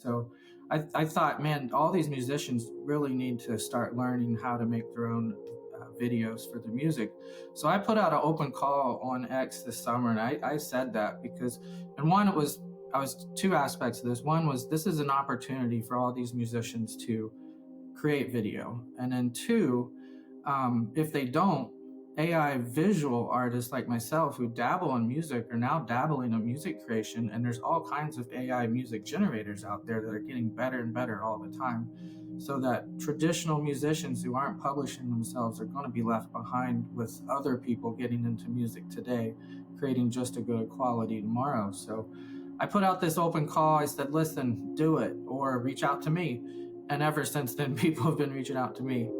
So I thought, man, all these musicians really need to start learning how to make their own videos for the music. So I put out an open call on X this summer, and I said that because, and one, I was two aspects of this. One was this is an opportunity for all these musicians to create video, and then two, if they don't, AI visual artists like myself who dabble in music are now dabbling in music creation, and there's all kinds of AI music generators out there that are getting better and better all the time. So that traditional musicians who aren't publishing themselves are going to be left behind with other people getting into music today, creating just a good quality tomorrow. So I put out this open call. I said, listen, do it or reach out to me. And ever since then, people have been reaching out to me.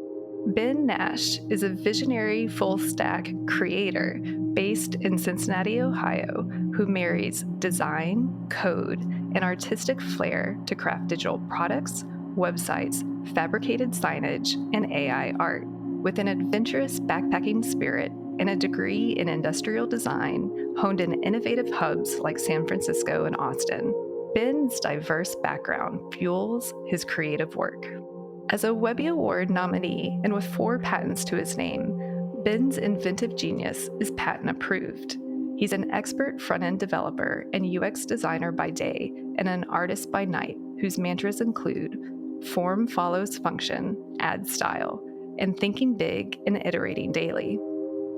Ben Nash is a visionary full-stack creator based in Cincinnati, Ohio, who marries design, code, and artistic flair to craft digital products, websites, fabricated signage, and AI art. With an adventurous backpacking spirit and a degree in industrial design honed in innovative hubs like San Francisco and Austin, Ben's diverse background fuels his creative work. As a Webby Award nominee and with 4 patents to his name, Ben's inventive genius is patent approved. He's an expert front-end developer and UX designer by day and an artist by night whose mantras include form follows function, add style, and thinking big and iterating daily.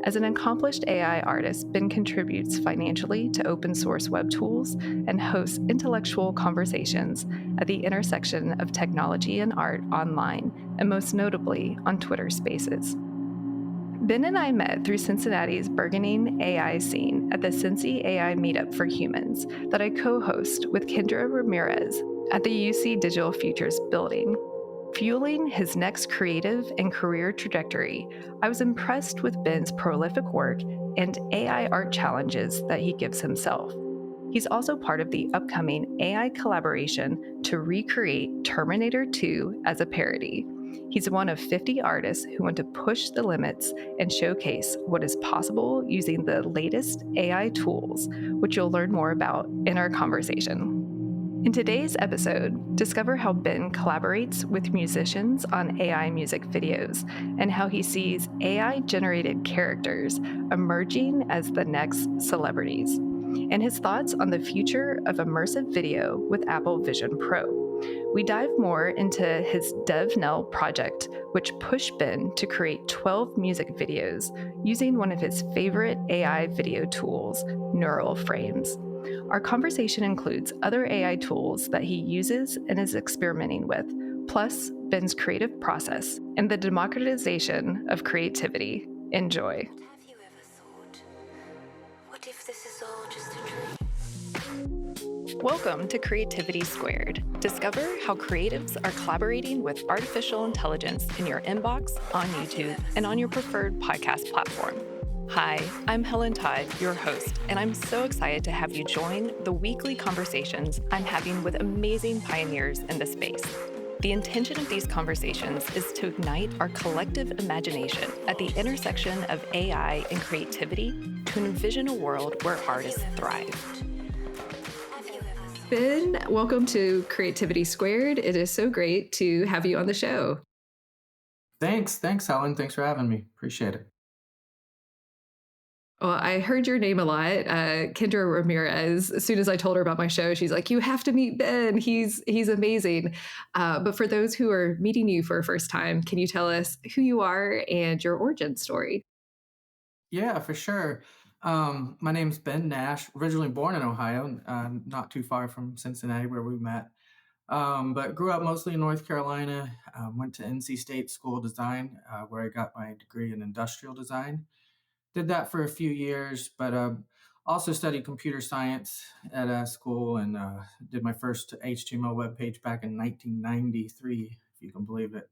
As an accomplished AI artist, Ben contributes financially to open source web tools and hosts intellectual conversations at the intersection of technology and art online, and most notably on Twitter Spaces. Ben and I met through Cincinnati's burgeoning AI scene at the Cincy AI Meetup for Humans that I co-host with Kendra Ramirez at the UC Digital Futures building. Fueling his next creative and career trajectory, I was impressed with Ben's prolific work and AI art challenges that he gives himself. He's also part of the upcoming AI collaboration to recreate Terminator 2 as a parody. He's one of 50 artists who want to push the limits and showcase what is possible using the latest AI tools, which you'll learn more about in our conversation. In today's episode, discover how Ben collaborates with musicians on AI music videos and how he sees AI-generated characters emerging as the next celebrities, and his thoughts on the future of immersive video with Apple Vision Pro. We dive more into his DevNull project, which pushed Ben to create 12 music videos using one of his favorite AI video tools, neural frames. Our conversation includes other AI tools that he uses and is experimenting with, plus Ben's creative process and the democratization of creativity. Enjoy. Have you ever thought, what if this is all just a dream? Welcome to Creativity Squared. Discover how creatives are collaborating with artificial intelligence in your inbox, on YouTube, and on your preferred podcast platform. Hi, I'm Helen Todd, your host, and I'm so excited to have you join the weekly conversations I'm having with amazing pioneers in the space. The intention of these conversations is to ignite our collective imagination at the intersection of AI and creativity to envision a world where artists thrive. Ben, welcome to Creativity Squared. It is so great to have you on the show. Thanks, Helen. Thanks for having me. Appreciate it. Well, I heard your name a lot, Kendra Ramirez. As soon as I told her about my show, she's like, "You have to meet Ben. He's amazing." But for those who are meeting you for a first time, can you tell us who you are and your origin story? Yeah, for sure. My name's Ben Nash, originally born in Ohio, not too far from Cincinnati where we met, but grew up mostly in North Carolina. Went to NC State School of Design, where I got my degree in industrial design. Did that for a few years, but also studied computer science at a school and did my first HTML web page back in 1993, if you can believe it.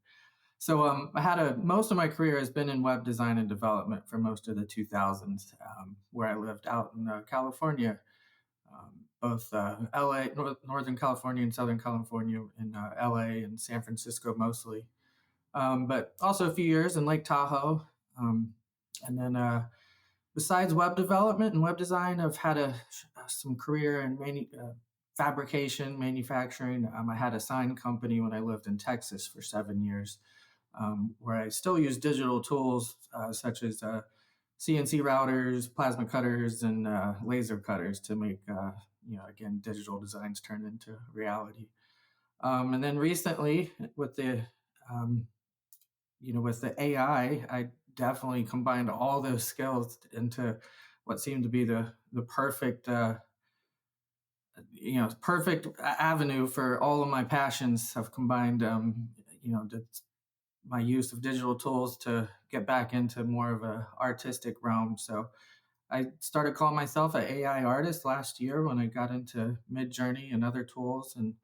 So I had most of my career has been in web design and development for most of the 2000s, where I lived out in California, both LA, Northern California and Southern California, in LA and San Francisco mostly, but also a few years in Lake Tahoe. And then besides web development and web design, I've had some career in fabrication, manufacturing. I had a sign company when I lived in Texas for 7 years, where I still use digital tools such as CNC routers, plasma cutters, and laser cutters to make, again, digital designs turn into reality. And then recently, with um, with the AI, I definitely combined all those skills into what seemed to be the perfect perfect avenue for all of my passions. I've combined my use of digital tools to get back into more of a artistic realm. So I started calling myself an AI artist last year when I got into MidJourney and other tools, and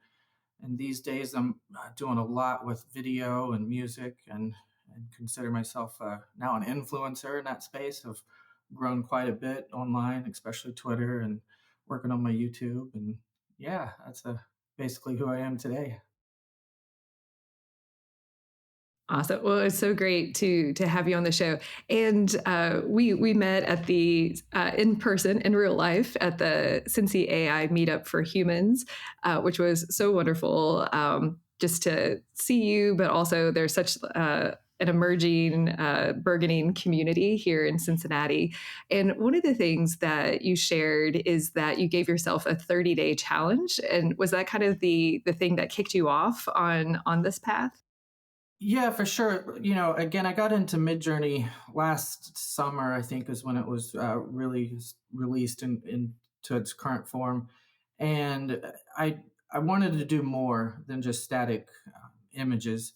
these days I'm doing a lot with video and music, and consider myself now an influencer in that space. I've grown quite a bit online, especially Twitter, and working on my YouTube. And yeah, that's basically who I am today. Awesome. Well, it's so great to have you on the show. And we met at the in person in real life at the Cincy AI meetup for humans, which was so wonderful. Just to see you, but also there's such an emerging burgeoning community here in Cincinnati. And one of the things that you shared is that you gave yourself a 30-day challenge. And was that kind of the thing that kicked you off on this path? Yeah, for sure. Again, I got into Midjourney last summer. I think is when it was really released into its current form, and I wanted to do more than just static images.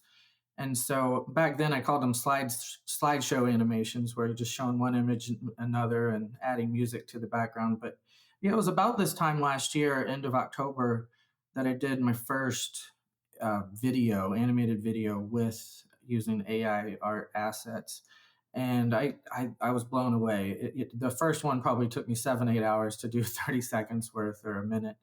And so back then I called them slideshow animations, where you're just showing one image and another and adding music to the background. But yeah, it was about this time last year, end of October, that I did my first animated video with using AI art assets. And I was blown away. The first one probably took me 7, 8 hours to do 30 seconds worth or a minute,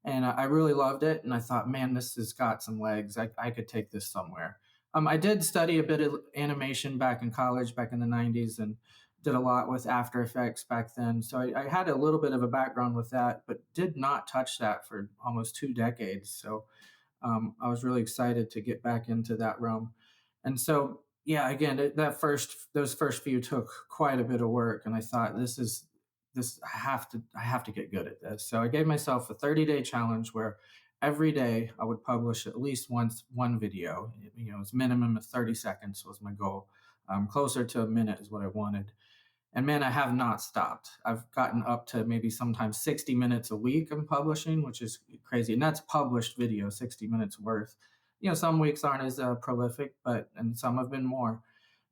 and I really loved it. And I thought, man, this has got some legs. I could take this somewhere. I did study a bit of animation back in college, back in the '90s, and did a lot with After Effects back then. So I had a little bit of a background with that, but did not touch that for almost 2 decades. So I was really excited to get back into that realm. And so, yeah, again, those first few took quite a bit of work, and I thought, this I have to get good at this. So I gave myself a 30-day challenge where every day I would publish at least once one video. It was minimum of 30 seconds was my goal. Closer to a minute is what I wanted. And man, I have not stopped. I've gotten up to maybe sometimes 60 minutes a week I'm publishing, which is crazy. And that's published video, 60 minutes worth. Some weeks aren't as prolific, and some have been more.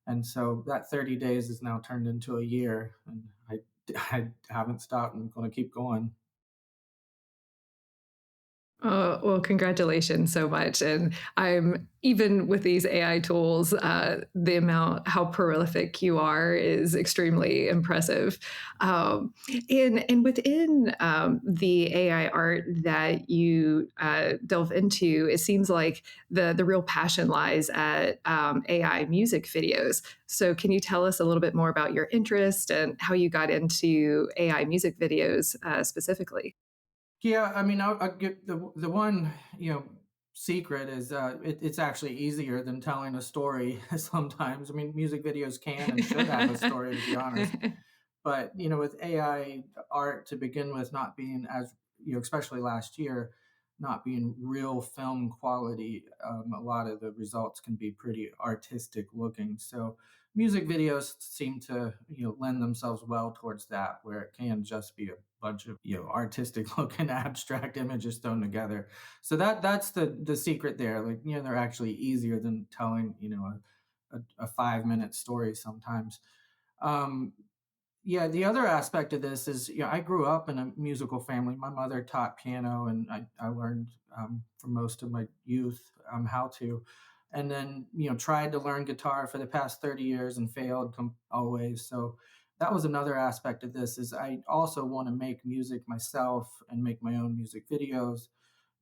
And so that 30 days is now turned into a year. And I haven't stopped. I'm going to keep going. Oh, well, congratulations so much. And I'm even with these AI tools, the amount how prolific you are is extremely impressive. Um, and within the AI art that you delve into, it seems like the real passion lies at AI music videos. So, can you tell us a little bit more about your interest and how you got into AI music videos specifically? Yeah, I mean, I'll get the one secret is it's actually easier than telling a story sometimes. I mean, music videos can and should have a story, to be honest. But with AI art to begin with not being as especially last year, not being real film quality, a lot of the results can be pretty artistic looking. So music videos seem to lend themselves well towards that, where it can just be a bunch of artistic looking abstract images thrown together. So that's the secret there. Like they're actually easier than telling a 5 minute story sometimes. um yeah, the other aspect of this is, I grew up in a musical family. My mother taught piano, and I learned for most of my youth how to, and then tried to learn guitar for the past 30 years and failed always. So that was another aspect of this. Is I also want to make music myself and make my own music videos,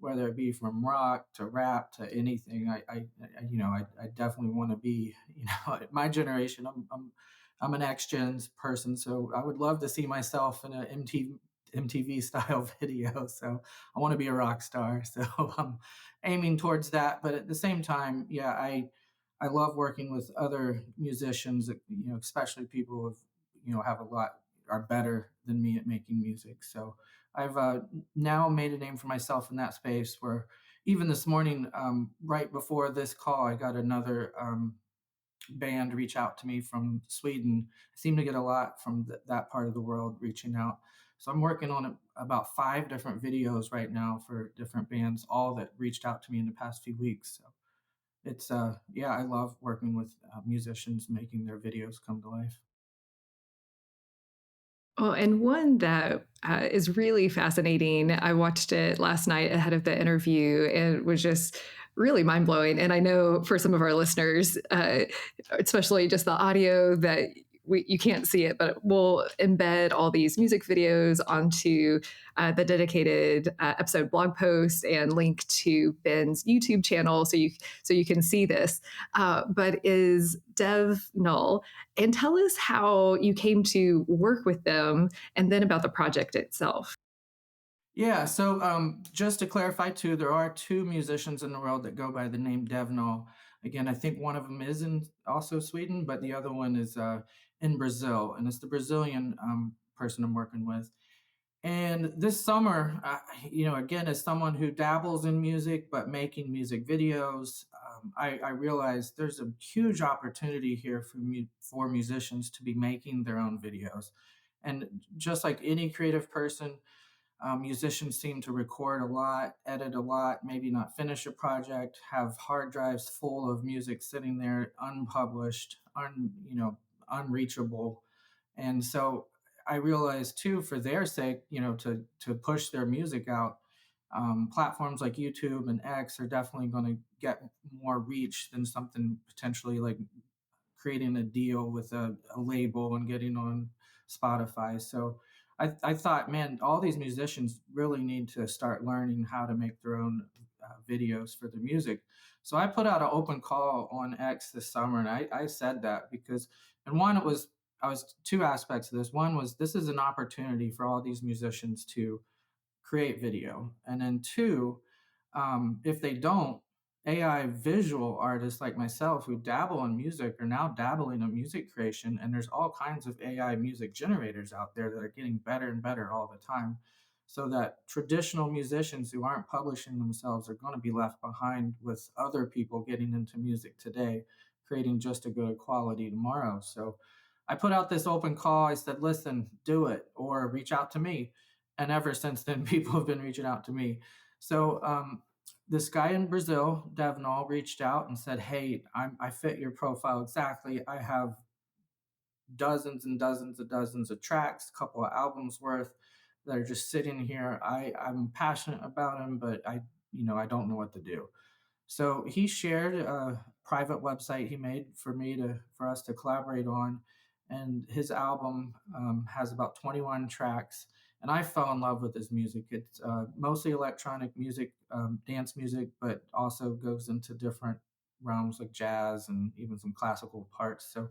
whether it be from rock to rap to anything. I definitely want to be, my generation. I'm an X Gens person, so I would love to see myself in a MTV style video. So I want to be a rock star. So I'm aiming towards that. But at the same time, yeah, I love working with other musicians, especially people who have a lot are better than me at making music. So I've now made a name for myself in that space where even this morning, right before this call, I got another band reach out to me from Sweden. I seem to get a lot from that part of the world reaching out. So I'm working on about 5 different videos right now for different bands, all that reached out to me in the past few weeks. So it's yeah, I love working with musicians making their videos come to life. Well, and one that is really fascinating. I watched it last night ahead of the interview and it was just really mind blowing. And I know for some of our listeners, especially just the audio, that you can't see it, but we'll embed all these music videos onto the dedicated episode blog post and link to Ben's YouTube channel, so you can see this. But is DevNull, and tell us how you came to work with them, and then about the project itself. Yeah, so just to clarify too, there are 2 musicians in the world that go by the name DevNull. Again, I think one of them is in also Sweden, but the other one is in Brazil, and it's the Brazilian person I'm working with. And this summer, again, as someone who dabbles in music but making music videos, I realized there's a huge opportunity here for musicians to be making their own videos. And just like any creative person, musicians seem to record a lot, edit a lot, maybe not finish a project, have hard drives full of music sitting there unpublished, unreachable. And so I realized too, for their sake, to push their music out, platforms like YouTube and X are definitely going to get more reach than something potentially like creating a deal with a label and getting on Spotify. So I thought, man, all these musicians really need to start learning how to make their own videos for their music. So I put out an open call on X this summer, and I said that because, and one, I was 2 aspects of this. One was this is an opportunity for all these musicians to create video. And then 2, if they don't, AI visual artists like myself who dabble in music are now dabbling in music creation. And there's all kinds of AI music generators out there that are getting better and better all the time. So that traditional musicians who aren't publishing themselves are going to be left behind with other people getting into music today, creating just a good quality tomorrow. So I put out this open call. I said, listen, do it or reach out to me. And ever since then, people have been reaching out to me. So this guy in Brazil, DevNull, reached out and said, "Hey, I fit your profile exactly. I have dozens and dozens and dozens of tracks, a couple of albums worth that are just sitting here. I'm passionate about them, but I don't know what to do." So he shared a private website he made for us to collaborate on, and his album has about 21 tracks. And I fell in love with his music. It's mostly electronic music, dance music, but also goes into different realms like jazz and even some classical parts. So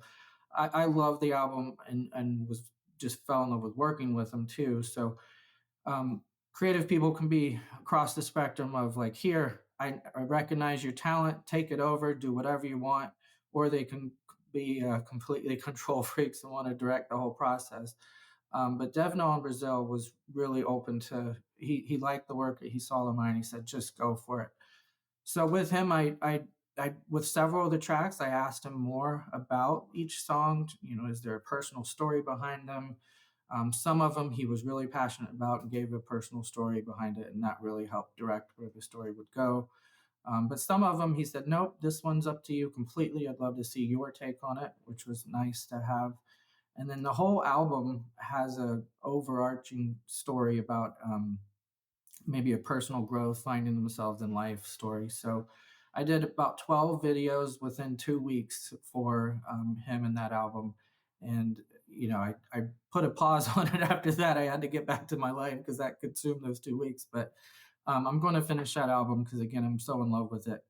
I love the album and was just fell in love with working with him too. So um, creative people can be across the spectrum of like, here, I recognize your talent, take it over, do whatever you want, or they can be completely control freaks and want to direct the whole process. But Devno in Brazil was really open to, he liked the work that he saw in mine. He said, just go for it. So with him, I with several of the tracks, I asked him more about each song. Is there a personal story behind them? Some of them he was really passionate about and gave a personal story behind it, and that really helped direct where the story would go. But some of them he said, nope, this one's up to you completely. I'd love to see your take on it, which was nice to have. And then the whole album has a overarching story about maybe a personal growth, finding themselves in life story. So I did about 12 videos within 2 weeks for him and that album. And, I put a pause on it after that. I had to get back to my life because that consumed those 2 weeks. But I'm going to finish that album because, again, I'm so in love with it.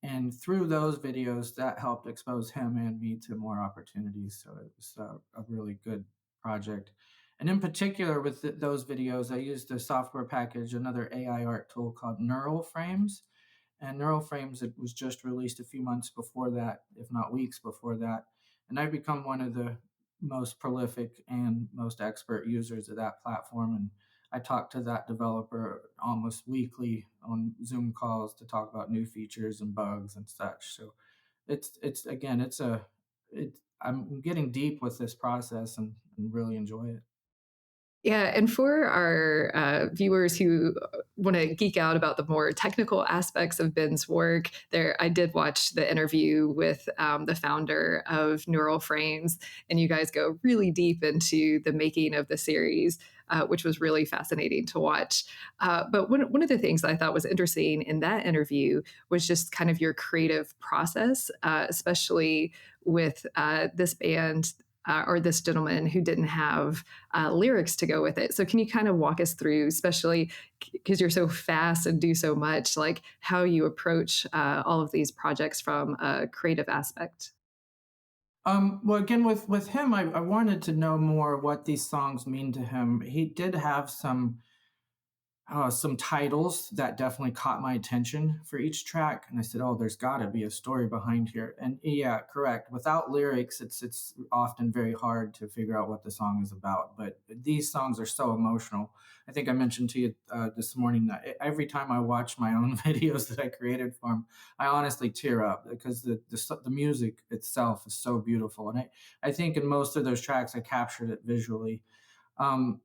And through those videos, that helped expose him and me to more opportunities. So it was a really good project. And in particular, with those videos, I used a software package, another AI art tool called Neural Frames. And Neural Frames, it was just released a few months before that, if not weeks before that. And I've become one of the most prolific and most expert users of that platform. And I talk to that developer almost weekly on Zoom calls to talk about new features and bugs and such. So it's again, I'm getting deep with this process and really enjoy it. Yeah, and for our viewers who want to geek out about the more technical aspects of Ben's work, there I did watch the interview with the founder of Neural Frames, and you guys go really deep into the making of the series, which was really fascinating to watch. But one of the things that I thought was interesting in that interview was just kind of your creative process, especially with this band. Or this gentleman who didn't have lyrics to go with it. So, can you kind of walk us through, especially because you're so fast and do so much, like how you approach all of these projects from a creative aspect? Well, again, with him, I wanted to know more what these songs mean to him. He did have some titles that definitely caught my attention for each track, and I said, "Oh, there's got to be a story behind here." And yeah, correct. Without lyrics, it's often very hard to figure out what the song is about. But these songs are so emotional. I think I mentioned to you this morning that every time I watch my own videos that I created for him, I honestly tear up because the music itself is so beautiful, and I think in most of those tracks I captured it visually.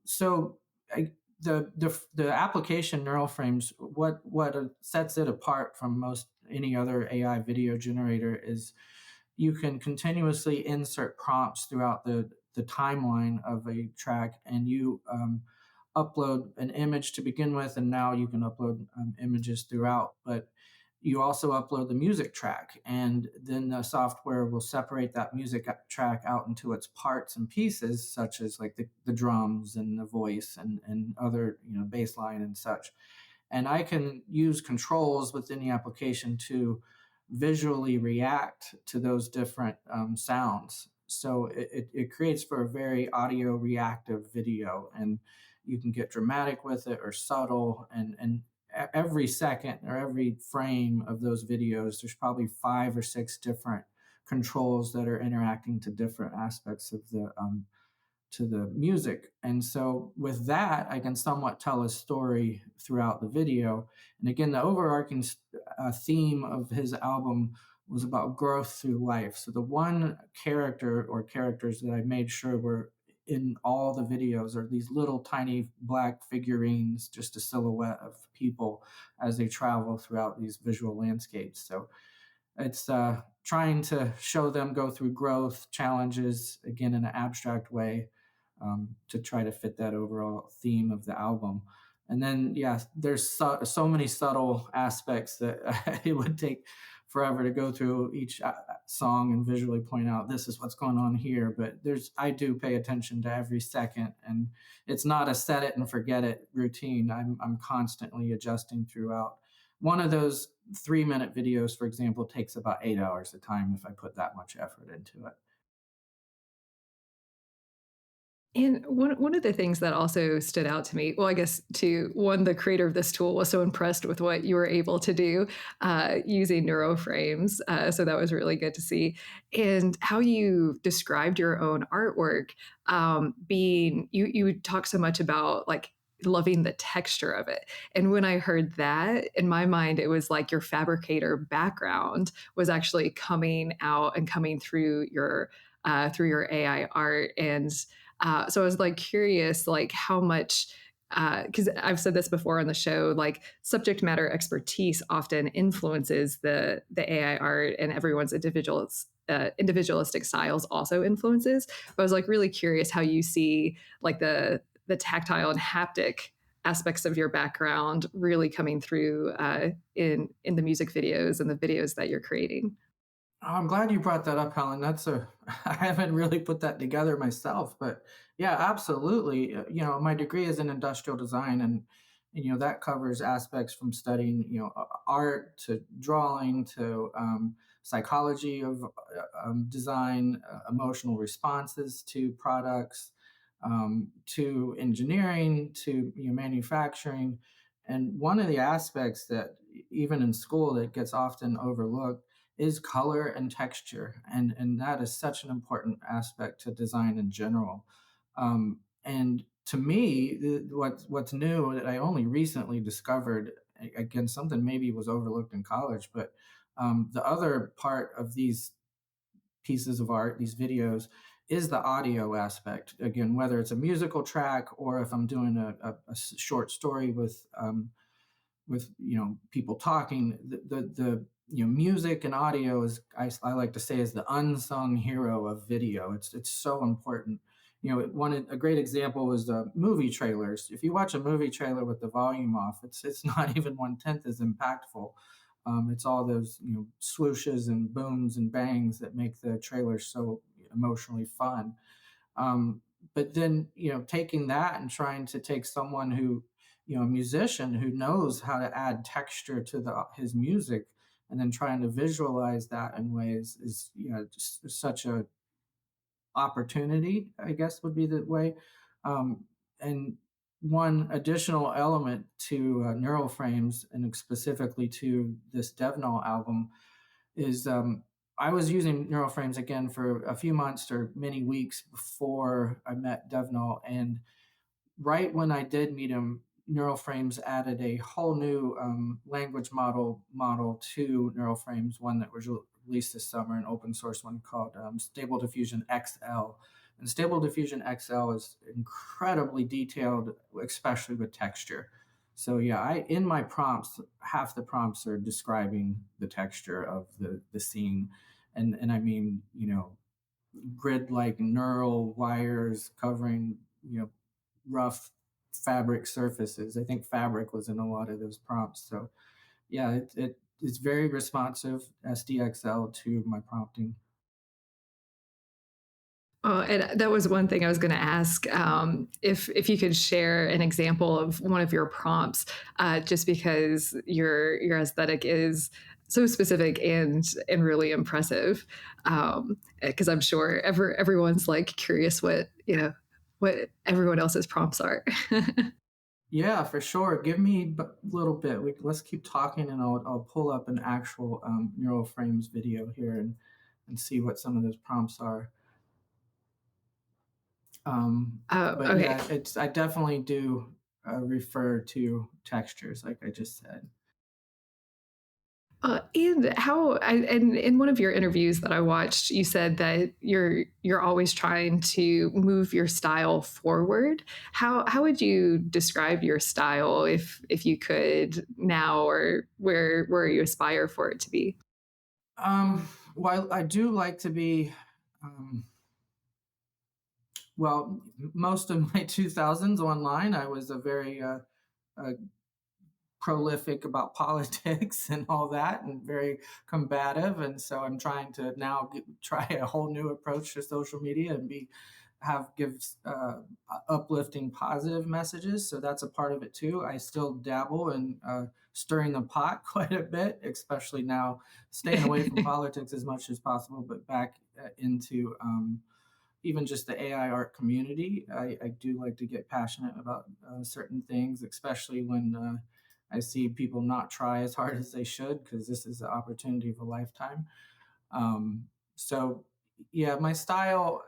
So I, the application neural frames, what sets it apart from most any other AI video generator is you can continuously insert prompts throughout the timeline of a track, and you upload an image to begin with, and now you can upload images throughout. But you also upload the music track, and then the software will separate that music track out into its parts and pieces, such as like the drums and the voice and other bass line and such. And I can use controls within the application to visually react to those different sounds. So it creates for a very audio reactive video, and you can get dramatic with it or subtle. And every second or every frame of those videos, there's probably 5 or 6 different controls that are interacting to different aspects of the music. And so with that, I can somewhat tell a story throughout the video. And again, the overarching theme of his album was about growth through life. So the one character or characters that I made sure were in all the videos are these little tiny black figurines, just a silhouette of people as they travel throughout these visual landscapes. So it's trying to show them go through growth challenges again in an abstract way, to try to fit that overall theme of the album. And then, yeah, there's so many subtle aspects that it would take forever to go through each song and visually point out this is what's going on here. But I do pay attention to every second, and it's not a set it and forget it routine. I'm constantly adjusting throughout. One of those 3-minute videos, for example, takes about 8 hours of time if I put that much effort into it. And one of the things that also stood out to me, well, I guess to one, the creator of this tool was so impressed with what you were able to do using neuroframes. So that was really good to see. And how you described your own artwork, being you talk so much about like loving the texture of it. And when I heard that, in my mind, it was like your fabricator background was actually coming out and coming through your AI art. And so I was like curious, like how much, because I've said this before on the show, like subject matter expertise often influences the AI art, and everyone's individualistic styles also influences. But I was like really curious how you see like the tactile and haptic aspects of your background really coming through in the music videos and the videos that you're creating. Oh, I'm glad you brought that up, Helen. I haven't really put that together myself, but yeah, absolutely. My degree is in industrial design, and that covers aspects from studying, art to drawing to psychology of design, emotional responses to products, to engineering, to manufacturing. And one of the aspects that even in school that gets often overlooked is color and texture, and that is such an important aspect to design in general. And to me, what's new that I only recently discovered, again, something maybe was overlooked in college, but the other part of these pieces of art, these videos, is the audio aspect. Again, whether it's a musical track or if I'm doing a short story with people talking, the music and audio is, I like to say, is the unsung hero of video. It's so important. A great example was the movie trailers. If you watch a movie trailer with the volume off, it's not even 1/10 as impactful. It's all those swooshes and booms and bangs that make the trailer so emotionally fun. Um, but then taking that and trying to take someone who, a musician who knows how to add texture to his music, and then trying to visualize that in ways is just such a opportunity, I guess would be the way. And one additional element to neural frames, and specifically to this DevNull album, is I was using neural frames again for a few months or many weeks before I met DevNull, and right when I did meet him, neural frames added a whole new language model to neural frames. One that was released this summer, an open source one called Stable Diffusion XL. And Stable Diffusion XL is incredibly detailed, especially with texture. So yeah, I in my prompts, half the prompts are describing the texture of the scene, and I mean grid like neural wires covering rough fabric surfaces. I think fabric was in a lot of those prompts. So yeah, it's very responsive SDXL to my prompting. Oh, and that was one thing I was going to ask, if you could share an example of one of your prompts, just because your aesthetic is so specific and really impressive. Because I'm sure everyone's like curious what everyone else's prompts are. Yeah, for sure. Give me a little bit. Let's keep talking, and I'll pull up an actual neural frames video here and see what some of those prompts are. But Okay. yeah, I definitely do refer to textures, like I just said. And in one of your interviews that I watched, you said that you're always trying to move your style forward. How would you describe your style if you could now, or where you aspire for it to be? While I do like to be, um, well, most of my 2000s online, I was a very uh, prolific about politics and all that, and very combative. And so I'm trying to now try a whole new approach to social media and give uplifting, positive messages. So that's a part of it too. I still dabble in stirring the pot quite a bit, especially now, staying away from politics as much as possible, but back into even just the AI art community. I do like to get passionate about certain things, especially when I see people not try as hard as they should, because this is the opportunity of a lifetime. Um, so, yeah, my style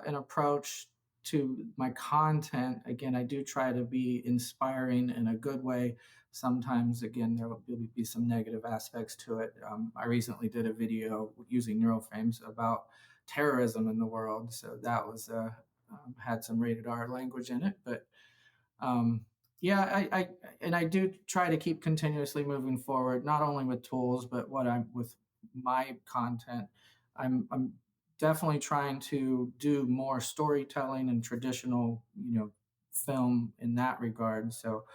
and approach to my content, again, I do try to be inspiring in a good way. Sometimes, again, there will be some negative aspects to it. I recently did a video using neural frames about terrorism in the world, so that was had some rated R language in it, but um, yeah, I do try to keep continuously moving forward, not only with tools, but what I'm with my content. I'm definitely trying to do more storytelling and traditional, film in that regard. So,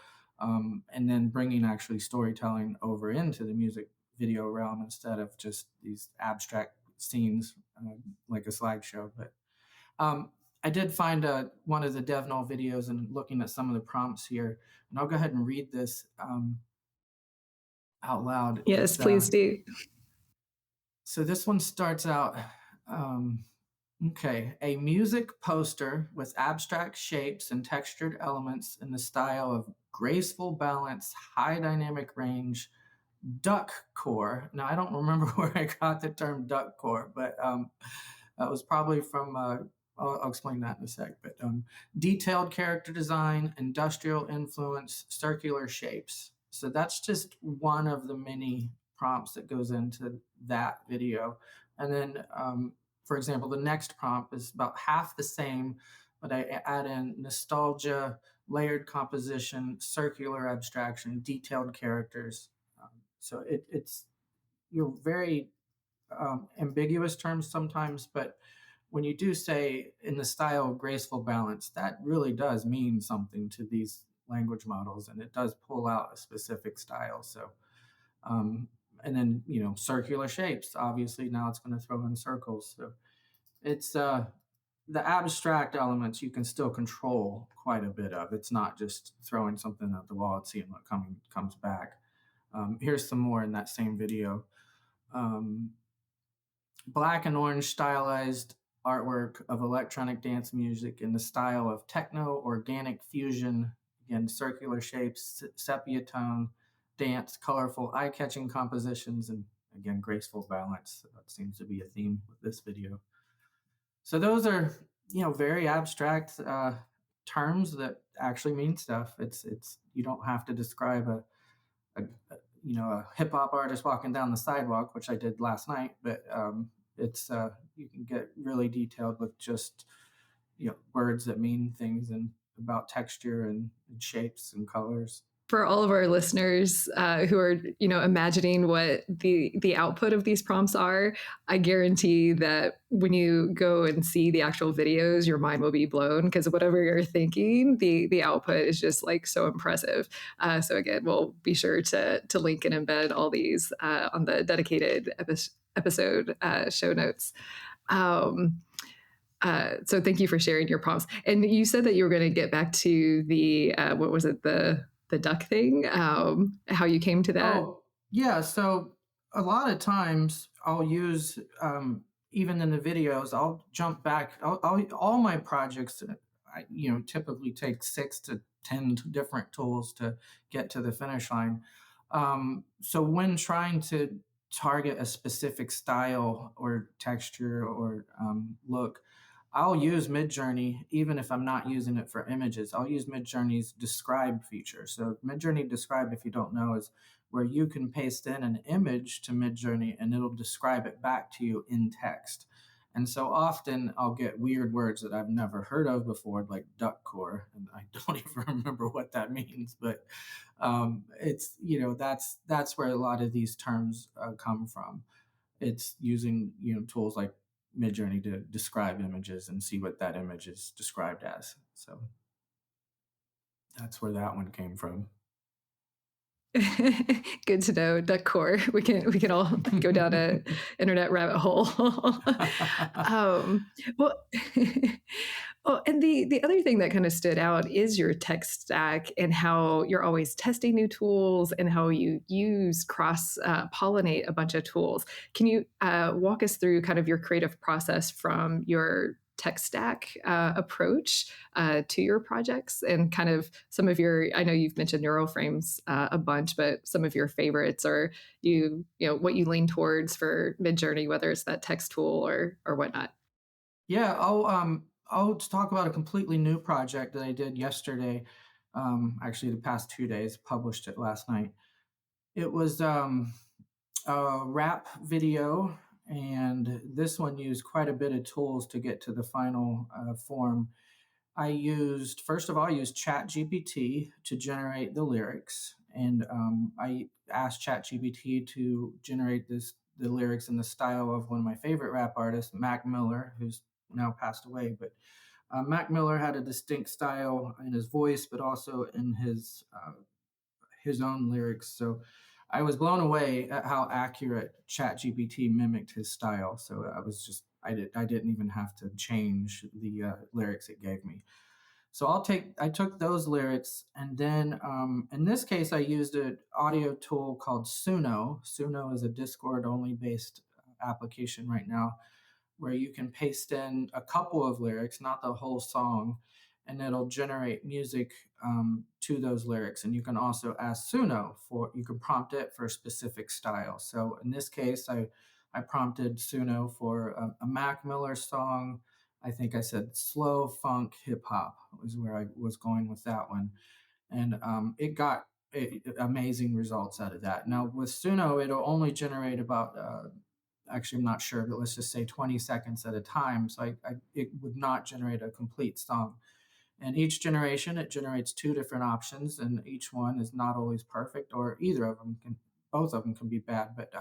and then bringing actually storytelling over into the music video realm instead of just these abstract scenes like a slideshow. But um, I did find one of the DevNull videos and looking at some of the prompts here, and I'll go ahead and read this out loud. Yes, please do. So this one starts out. Okay, a music poster with abstract shapes and textured elements in the style of graceful balance, high dynamic range, duck core. Now, I don't remember where I got the term duck core, but that was probably from, I'll explain that in a sec. But detailed character design, industrial influence, circular shapes. So that's just one of the many prompts that goes into that video. And then, for example, the next prompt is about half the same, but I add in nostalgia, layered composition, circular abstraction, detailed characters. So it's very ambiguous terms sometimes, but when you do say in the style of graceful balance, that really does mean something to these language models, and it does pull out a specific style. So, um, and then circular shapes. Obviously, now it's going to throw in circles. So it's the abstract elements you can still control quite a bit of. It's not just throwing something at the wall and seeing what comes back. Here's some more in that same video. Um, Black and orange stylized artwork of electronic dance music in the style of techno organic fusion, again, circular shapes, sepia tone, dance, colorful, eye catching compositions, and again, graceful balance. That seems to be a theme with this video. So, those are, very abstract terms that actually mean stuff. It's you don't have to describe a a hip hop artist walking down the sidewalk, which I did last night. But it's you can get really detailed with just words that mean things and about texture and shapes and colors. For all of our listeners who are, imagining what the output of these prompts are, I guarantee that when you go and see the actual videos, your mind will be blown because whatever you're thinking, the output is just like so impressive. So again, we'll be sure to link and embed all these on the dedicated episode show notes. So thank you for sharing your prompts. And you said that you were going to get back to the what was it, the duck thing? How you came to that? Oh, yeah. So a lot of times I'll use even in the videos, I'll jump back. All my projects, typically take 6 to 10 different tools to get to the finish line. So when trying to target a specific style or texture or look, I'll use MidJourney even if I'm not using it for images. I'll use MidJourney's describe feature. So MidJourney describe, if you don't know, is where you can paste in an image to MidJourney and it'll describe it back to you in text. And so often I'll get weird words that I've never heard of before, like duck core, and I don't even remember what that means. But it's that's where a lot of these terms come from. It's using tools like Midjourney to describe images and see what that image is described as. So that's where that one came from. Good to know. Duck core. We can all go down a internet rabbit hole. Well, well, and the other thing that kind of stood out is your tech stack and how you're always testing new tools and how you use cross pollinate a bunch of tools. Can you walk us through kind of your creative process from your tech stack approach to your projects and kind of some of your, I know you've mentioned neural frames a bunch, but some of your favorites or what you lean towards for MidJourney, whether it's that text tool or whatnot. Yeah, I'll talk about a completely new project that I did yesterday. Actually, the past 2 days, published it last night. It was a rap video, and this one used quite a bit of tools to get to the final form. First of all, I used ChatGPT to generate the lyrics, and I asked ChatGPT to generate the lyrics in the style of one of my favorite rap artists, Mac Miller, who's now passed away. But Mac Miller had a distinct style in his voice, but also in his own lyrics. So I was blown away at how accurate ChatGPT mimicked his style. So I didn't even have to change the lyrics it gave me. So I took those lyrics, and then in this case I used an audio tool called Suno. Suno is a Discord only based application right now. where you can paste in a couple of lyrics, not the whole song, and it'll generate music to those lyrics. And you can also ask Suno for, you can prompt it for a specific style. So in this case, I prompted Suno for a Mac Miller song. I think I said slow funk hip hop was where I was going with that one. And it got amazing results out of that. Now with Suno, it'll only generate about actually I'm not sure, but let's just say 20 seconds at a time. So it would not generate a complete song. And each generation, it generates two different options, and each one is not always perfect, or either of them can, both of them can be bad. But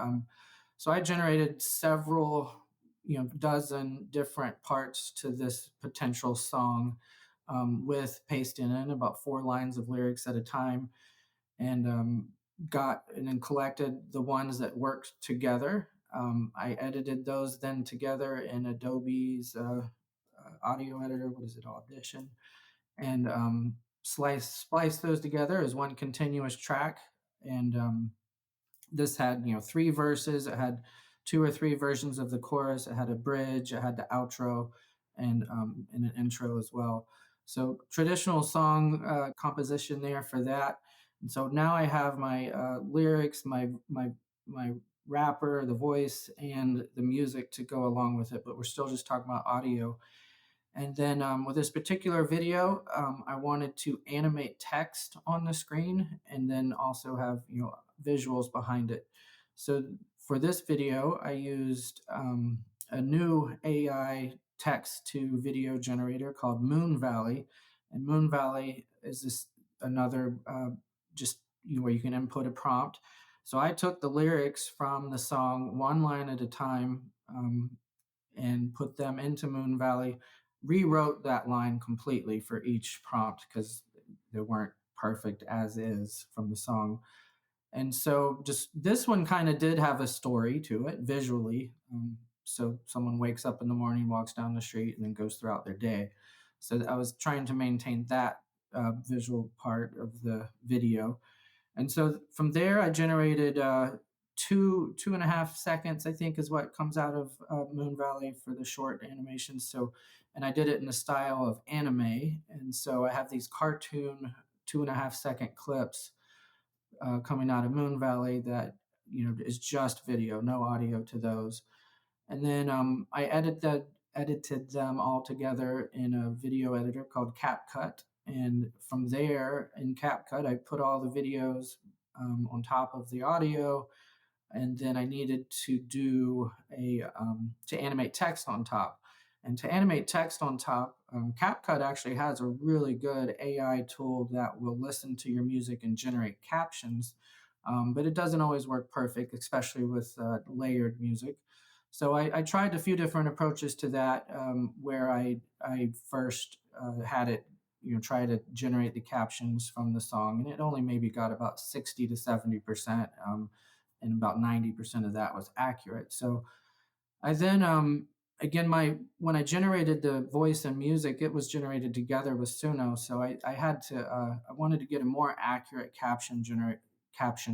so I generated several, dozen different parts to this potential song with pasting in about 4 lines of lyrics at a time, and got and then collected the ones that worked together. I edited those then together in Adobe's audio editor. What is it? Audition, and splice those together as one continuous track. And this had 3 verses. It had 2 or 3 versions of the chorus. It had a bridge. It had the outro, and an intro as well. So traditional song composition there for that. And so now I have my lyrics, my rapper, the voice, and the music to go along with it. But we're still just talking about audio. And then with this particular video, I wanted to animate text on the screen and then also have visuals behind it. So for this video, I used a new AI text to video generator called Moon Valley, and Moon Valley is this another just where you can input a prompt. So I took the lyrics from the song 1 line at a time and put them into Moon Valley, rewrote that line completely for each prompt because they weren't perfect as is from the song. And so just this one kind of did have a story to it visually. So someone wakes up in the morning, walks down the street, and then goes throughout their day. So I was trying to maintain that visual part of the video. And so from there, I generated 2.5 seconds, I think, is what comes out of Moon Valley for the short animations. So, and I did it in the style of anime. And so I have these cartoon 2.5 second clips coming out of Moon Valley that is just video, no audio to those. And then I edited them all together in a video editor called CapCut. And from there in CapCut, I put all the videos on top of the audio. And then I needed to do to animate text on top. And to animate text on top, CapCut actually has a really good AI tool that will listen to your music and generate captions, but it doesn't always work perfect, especially with layered music. So I tried a few different approaches to that, where I first had it, try to generate the captions from the song, and it only maybe got about 60 to 70%, and about 90% of that was accurate. So I then again when I generated the voice and music, it was generated together with Suno. So I had to I wanted to get a more accurate caption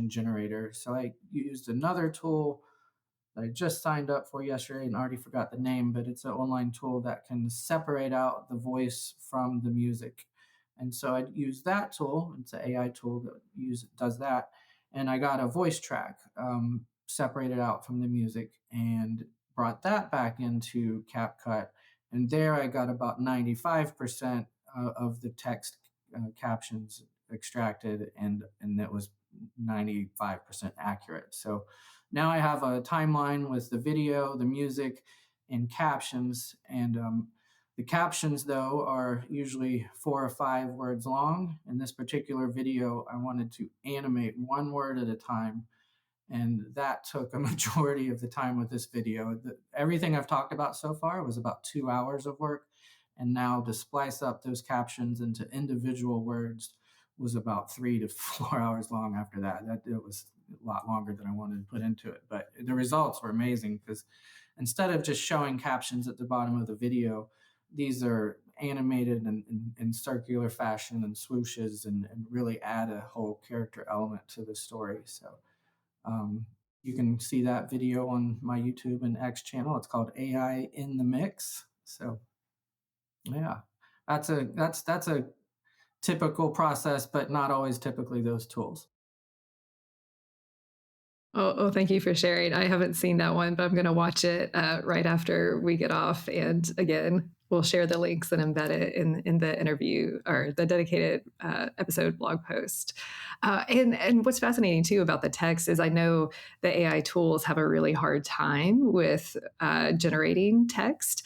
generator. So I used another tool that I just signed up for yesterday and already forgot the name, but it's an online tool that can separate out the voice from the music. And so I used that tool. It's an AI tool that does that. And I got a voice track separated out from the music and brought that back into CapCut. And there I got about 95% of the text captions extracted, and it was 95% accurate. So now I have a timeline with the video, the music, and captions. And the captions, though, are usually 4 or 5 words long. In this particular video, I wanted to animate 1 word at a time. And that took a majority of the time with this video. Everything I've talked about so far was about 2 hours of work. And now to splice up those captions into individual words was about 3 to 4 hours long after that. It was a lot longer than I wanted to put into it. But the results were amazing because instead of just showing captions at the bottom of the video, these are animated in circular fashion and swooshes, and really add a whole character element to the story. So You can see that video on my YouTube and X channel. It's called AI in the Mix. So yeah, that's a typical process, but not always typically those tools. Oh, thank you for sharing. I haven't seen that one, but I'm going to watch it right after we get off. And again, we'll share the links and embed it in the interview or the dedicated episode blog post. And what's fascinating too about the text is I know the AI tools have a really hard time with generating text.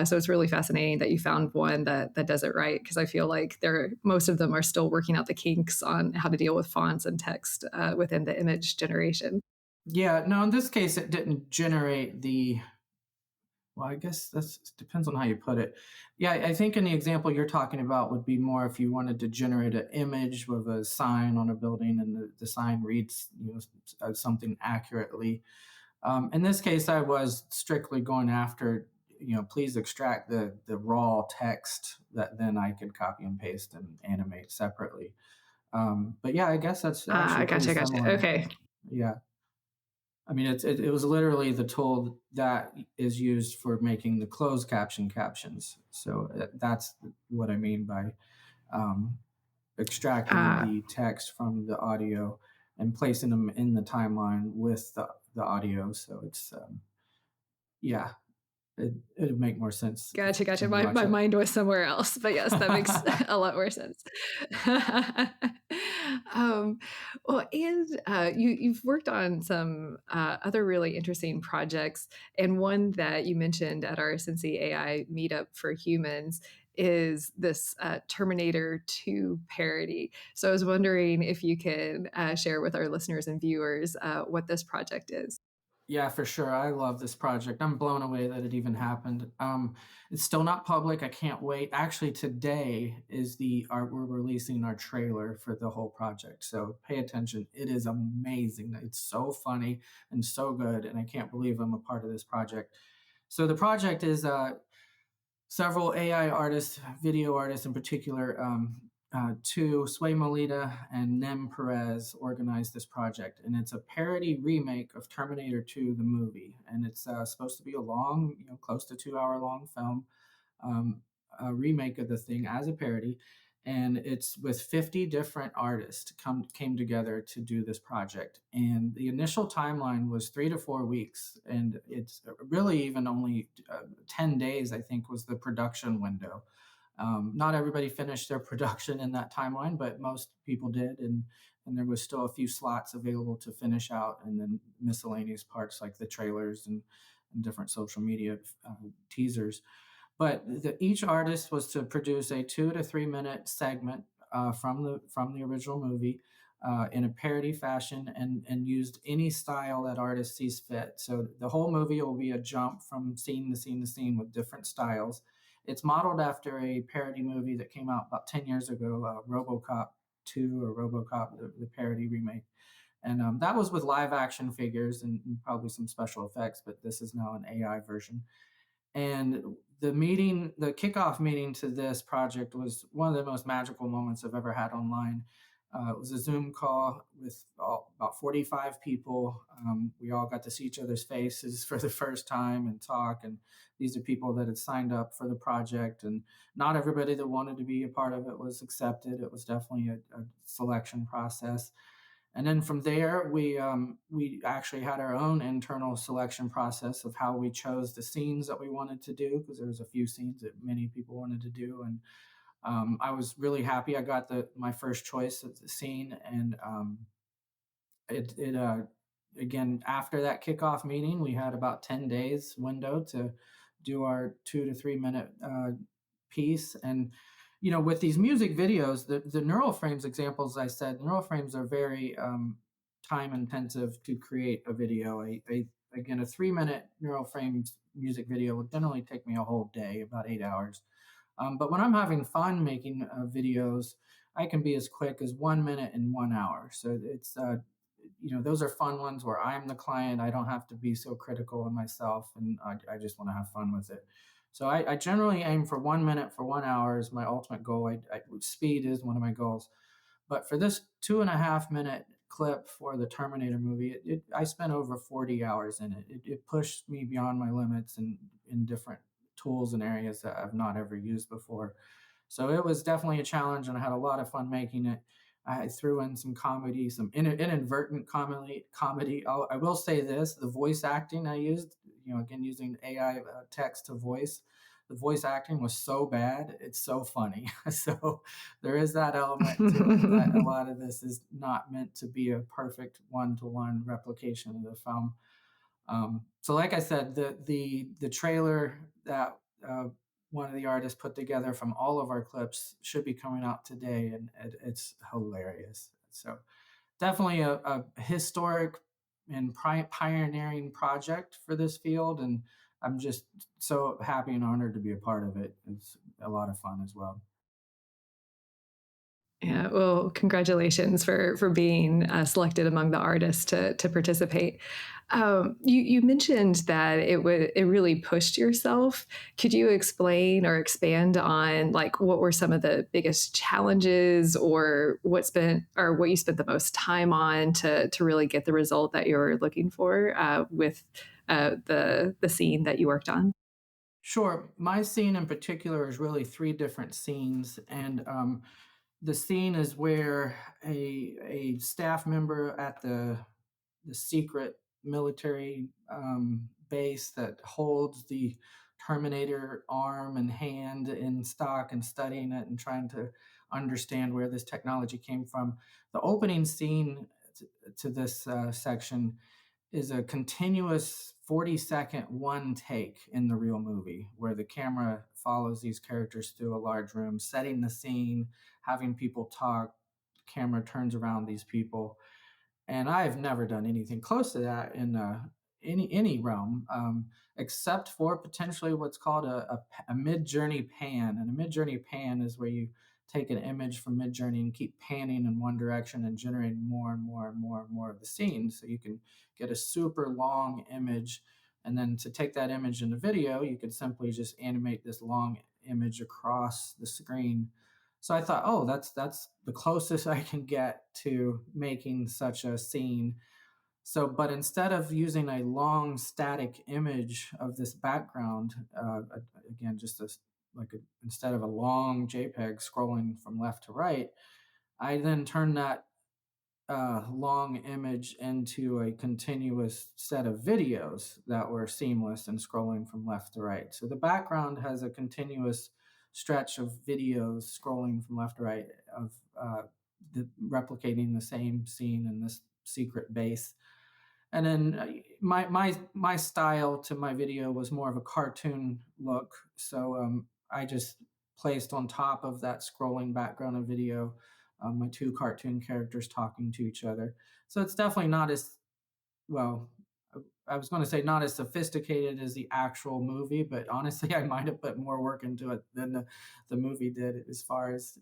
So it's really fascinating that you found one that does it right, because I feel like most of them are still working out the kinks on how to deal with fonts and text within the image generation. Yeah, no, in this case, it didn't generate well, I guess that's depends on how you put it. Yeah, I think in the example you're talking about would be more if you wanted to generate an image with a sign on a building and the sign reads, something accurately. In this case, I was strictly going after, please extract the raw text that then I could copy and paste and animate separately. But yeah, I guess that's actually pretty Gotcha. similar. Okay. Yeah. I mean, it was literally the tool that is used for making the closed captions. So that's what I mean by um, extracting Uh, the text from the audio and placing them in the timeline with the audio. So it's yeah, it'd make more sense gotcha. when you My watch it. mind was somewhere else, but yes, that makes a lot more sense. um, well, and you've worked on some other really interesting projects, and one that you mentioned at our Cincy AI meetup for humans is this Terminator 2 parody. So I was wondering if you can share with our listeners and viewers what this project is. Yeah, for sure. I love this project. I'm blown away that it even happened. It's still not public. I can't wait. Actually, today is we're releasing our trailer for the whole project. So pay attention. It is amazing. It's so funny and so good, and I can't believe I'm a part of this project. So the project is several AI artists, video artists in particular, two, Sway Molita and Nem Perez, organized this project. And it's a parody remake of Terminator 2, the movie. And it's supposed to be a long, close to 2 hour long film, um, a remake of the thing as a parody. And it's with 50 different artists came together to do this project. And the initial timeline was 3 to 4 weeks. And it's really even only 10 days, I think, was the production window. Not everybody finished their production in that timeline, but most people did. And there was still a few slots available to finish out, and then miscellaneous parts like the trailers and different social media teasers. But each artist was to produce a 2 to 3 minute segment from the original movie in a parody fashion, and used any style that artist sees fit. So the whole movie will be a jump from scene to scene to scene with different styles. It's modeled after a parody movie that came out about 10 years ago, RoboCop 2 or RoboCop, the parody remake. And that was with live action figures and probably some special effects, but this is now an AI version. And the kickoff meeting to this project was one of the most magical moments I've ever had online. It was a Zoom call with about 45 people. We all got to see each other's faces for the first time and talk. And these are people that had signed up for the project. And not everybody that wanted to be a part of it was accepted. It was definitely a selection process. And then from there, we actually had our own internal selection process of how we chose the scenes that we wanted to do, because there was a few scenes that many people wanted to do. And I was really happy I got my first choice of the scene. And it again, after that kickoff meeting, we had about 10 days window to do our 2 to 3 minute piece. And with these music videos, the neural frames examples, I said neural frames are very time intensive to create a video. Again, a 3 minute neural frames music video would generally take me a whole day, about 8 hours. But when I'm having fun making videos, I can be as quick as 1 minute and 1 hour. So it's those are fun ones where I'm the client. I don't have to be so critical of myself, and I just want to have fun with it. So I generally aim for 1 minute for 1 hour is my ultimate goal. Speed is one of my goals, but for this 2.5 minute clip for the Terminator movie, I spent over 40 hours in it. It pushed me beyond my limits and in different tools and areas that I've not ever used before. So it was definitely a challenge, and I had a lot of fun making it. I threw in some comedy, some inadvertent comedy. Comedy. I will say this: the voice acting I used, again using AI text to voice, the voice acting was so bad, it's so funny. So there is that element to it that a lot of this is not meant to be a perfect one-to-one replication of the film. So, like I said, the trailer that one of the artists put together from all of our clips should be coming out today, and it's hilarious. So, definitely a historic and pioneering project for this field, and I'm just so happy and honored to be a part of it. It's a lot of fun as well. Yeah, well, congratulations for being selected among the artists to participate. You mentioned that it really pushed yourself. Could you explain or expand on like what were some of the biggest challenges, or what you spent the most time on to really get the result that you were looking for with the scene that you worked on? Sure. My scene in particular is really three different scenes, and the scene is where a staff member at the secret military base that holds the Terminator arm and hand in stock and studying it and trying to understand where this technology came from. The opening scene to this section is a continuous 40-second one take in the real movie where the camera follows these characters through a large room, setting the scene, having people talk. Camera turns around these people, and I've never done anything close to that in any realm, except for potentially what's called a mid-journey pan. And a mid-journey pan is where you take an image from mid-journey and keep panning in one direction and generating more and more and more and more of the scene, so you can get a super long image. And then to take that image into video, you could simply just animate this long image across the screen. So I thought, oh, that's the closest I can get to making such a scene. So, but instead of using a long static image of this background, again, instead of a long JPEG scrolling from left to right, I then turned that long image into a continuous set of videos that were seamless and scrolling from left to right. So the background has a continuous stretch of videos scrolling from left to right of replicating the same scene in this secret base. And then my style to my video was more of a cartoon look. So I just placed on top of that scrolling background of video my two cartoon characters talking to each other. So it's definitely not as well. I was going to say not as sophisticated as the actual movie, but honestly, I might have put more work into it than the movie did. As far as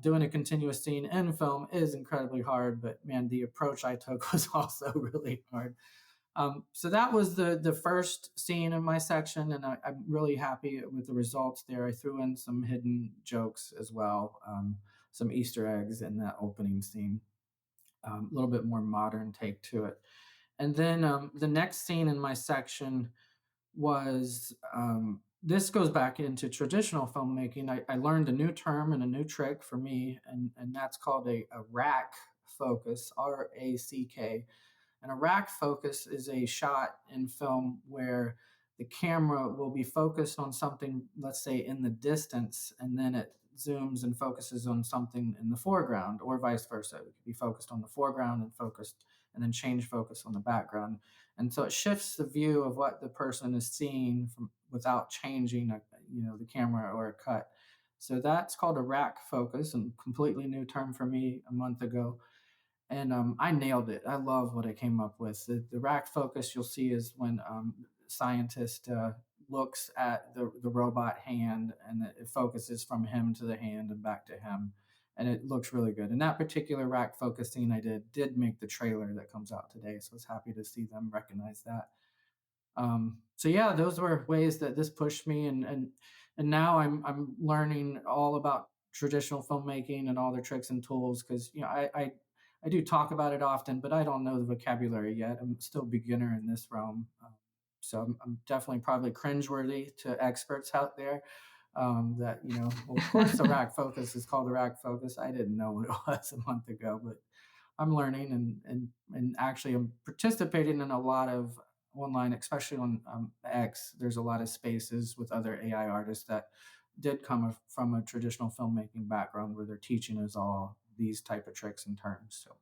doing a continuous scene in film is incredibly hard, but man, the approach I took was also really hard. So that was the first scene in my section, and I'm really happy with the results there. I threw in some hidden jokes as well, some Easter eggs in that opening scene, a little bit more modern take to it. And then the next scene in my section was this goes back into traditional filmmaking. I learned a new term and a new trick for me, and that's called a rack focus, RACK. And a rack focus is a shot in film where the camera will be focused on something, let's say in the distance, and then it zooms and focuses on something in the foreground, or vice versa. It could be focused on the foreground and focused, and then change focus on the background. And so it shifts the view of what the person is seeing from without changing, the camera or a cut. So that's called a rack focus, and completely new term for me a month ago, and I nailed it. I love what I came up with. The rack focus you'll see is when scientist looks at the robot hand, and it focuses from him to the hand and back to him, and it looks really good. And that particular rack focus scene I did make the trailer that comes out today, so I was happy to see them recognize that. So yeah, those were ways that this pushed me, and now I'm learning all about traditional filmmaking and all their tricks and tools, because I I do talk about it often, but I don't know the vocabulary yet. I'm still beginner in this realm. So I'm definitely probably cringeworthy to experts out there. That well, of course, the rack focus is called the rack focus. I didn't know what it was a month ago, but I'm learning and actually I'm participating in a lot of online, especially on X. There's a lot of spaces with other AI artists that did come from a traditional filmmaking background where they're teaching us all these type of tricks and terms. So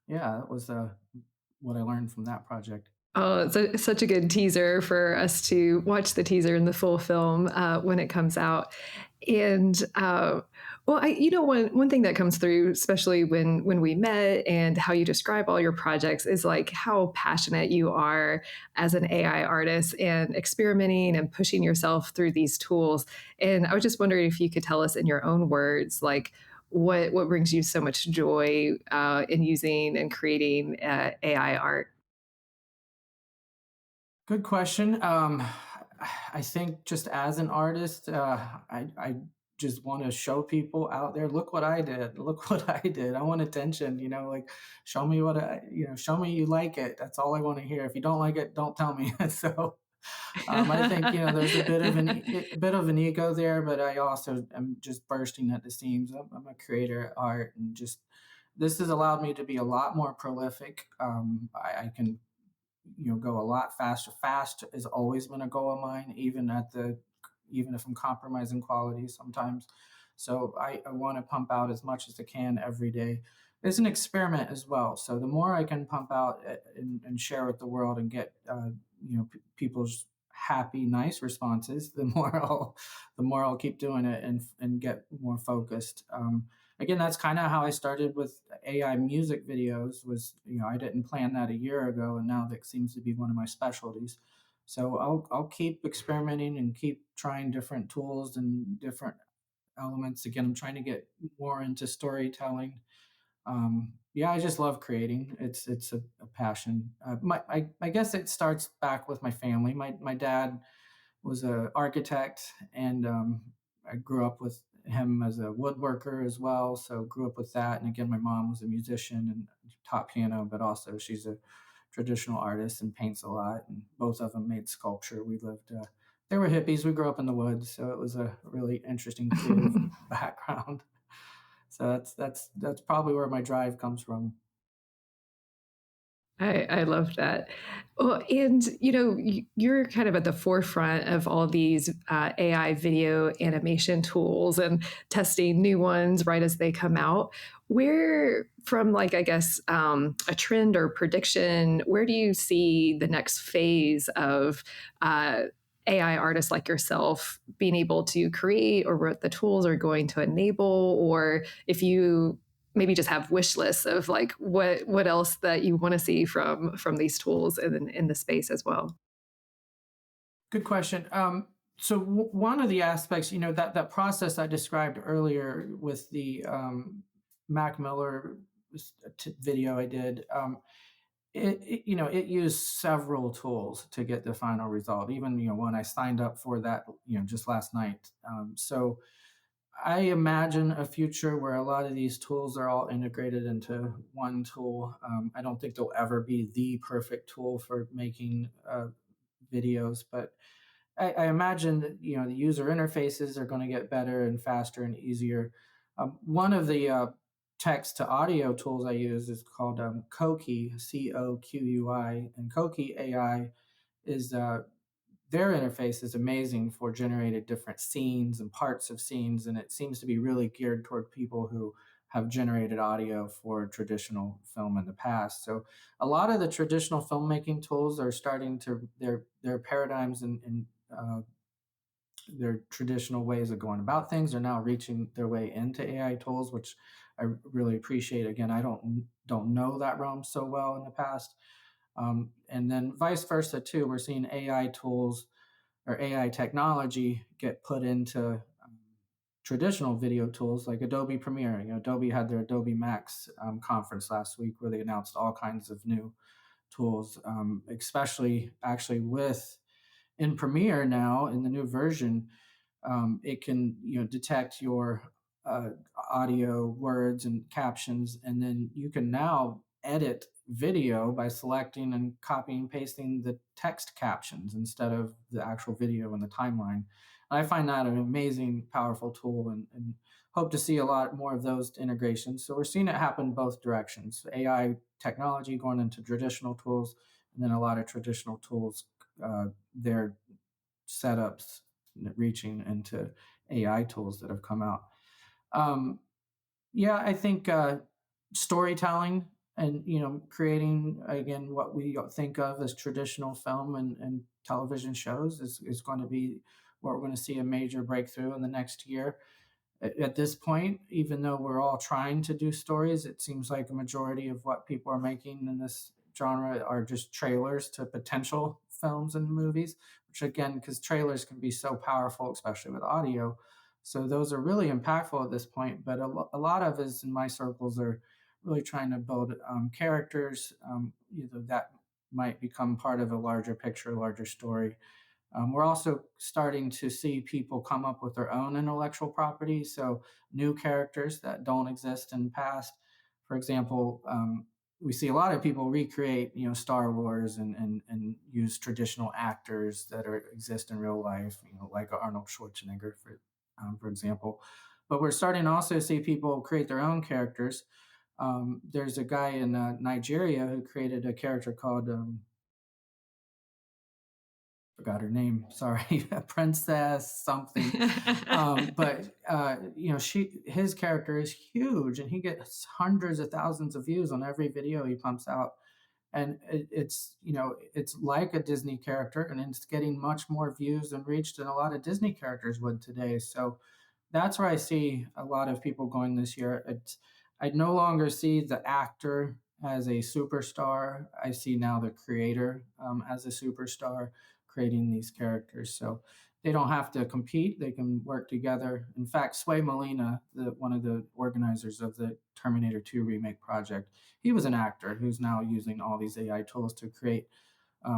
yeah, that was what I learned from that project. Oh, it's such a good teaser for us to watch the teaser in the full film when it comes out. And well, one thing that comes through, especially when we met, and how you describe all your projects, is like how passionate you are as an AI artist and experimenting and pushing yourself through these tools. And I was just wondering if you could tell us in your own words, like what brings you so much joy in using and creating AI art. Good question. I think just as an artist, I just want to show people out there, look what I did. Look what I did. I want attention, like show me show me you like it. That's all I want to hear. If you don't like it, don't tell me. So I think, there's a bit of an ego there, but I also am just bursting at the seams. I'm a creator of art and just, this has allowed me to be a lot more prolific. I can go a lot faster. Fast has always been a goal of mine, even if I'm compromising quality sometimes. So I want to pump out as much as I can every day. It's an experiment as well. So the more I can pump out and share with the world and get people's happy, nice responses, the more I'll keep doing it and get more focused. Again, that's kind of how I started with AI music videos. Was I didn't plan that a year ago, and now that seems to be one of my specialties. So I'll keep experimenting and keep trying different tools and different elements. Again, I'm trying to get more into storytelling. Yeah, I just love creating. It's a passion. I guess it starts back with my family. My dad was an architect, and I grew up with him as a woodworker as well. So grew up with that. And again, my mom was a musician and taught piano, but also she's a traditional artist and paints a lot. And both of them made sculpture. We lived. They were hippies. We grew up in the woods, so it was a really interesting creative background. So that's probably where my drive comes from. I love that. Well, and you're kind of at the forefront of all these AI video animation tools and testing new ones right as they come out. Where, from like I guess a trend or prediction, where do you see the next phase of AI artists like yourself being able to create, or what the tools are going to enable, or if you maybe just have wish lists of like what else that you want to see from these tools in the space as well. Good question. So one of the aspects, that process I described earlier with the Mac Miller video I did, it used several tools to get the final result. Even when I signed up for that, just last night. So I imagine a future where a lot of these tools are all integrated into one tool. I don't think there'll ever be the perfect tool for making videos, but I imagine that the user interfaces are going to get better and faster and easier. One of the text to audio tools I use is called Koki, COQUI, and Koki AI is their interface is amazing for generating different scenes and parts of scenes, and it seems to be really geared toward people who have generated audio for traditional film in the past. So a lot of the traditional filmmaking tools are starting to their paradigms and their traditional ways of going about things are now reaching their way into AI tools, which I really appreciate. Again, I don't know that realm so well in the past, and then vice versa too. We're seeing AI tools or AI technology get put into traditional video tools like Adobe Premiere. Adobe had their Adobe Max conference last week where they announced all kinds of new tools, especially actually with in Premiere now in the new version, it can detect your uh, audio, words, and captions, and then you can now edit video by selecting and copying and pasting the text captions instead of the actual video in the timeline. I find that an amazing, powerful tool, and hope to see a lot more of those integrations. So we're seeing it happen both directions: AI technology going into traditional tools, and then a lot of traditional tools, their setups reaching into AI tools that have come out. Um, yeah, I think storytelling and creating again what we think of as traditional film and television shows is going to be where we're going to see a major breakthrough in the next year. At this point, even though we're all trying to do stories, it seems like a majority of what people are making in this genre are just trailers to potential films and movies, which again, because trailers can be so powerful, especially with audio. So those are really impactful at this point. But a lot of us in my circles are really trying to build characters, that might become part of a larger picture, larger story. We're also starting to see people come up with their own intellectual property, so new characters that don't exist in the past. For example, we see a lot of people recreate, Star Wars and use traditional actors that exist in real life, like Arnold Schwarzenegger, for example. But we're starting to also see people create their own characters. There's a guy in Nigeria who created a character called forgot her name. Sorry, Princess something. But his character is huge, and he gets hundreds of thousands of views on every video he pumps out. And it's like a Disney character, and it's getting much more views and reach than a lot of Disney characters would today. So that's where I see a lot of people going this year. I no longer see the actor as a superstar. I see now the creator as a superstar creating these characters. So they don't have to compete; they can work together. In fact, Sway Molina, one of the organizers of the Terminator 2 remake project, he was an actor who's now using all these AI tools to create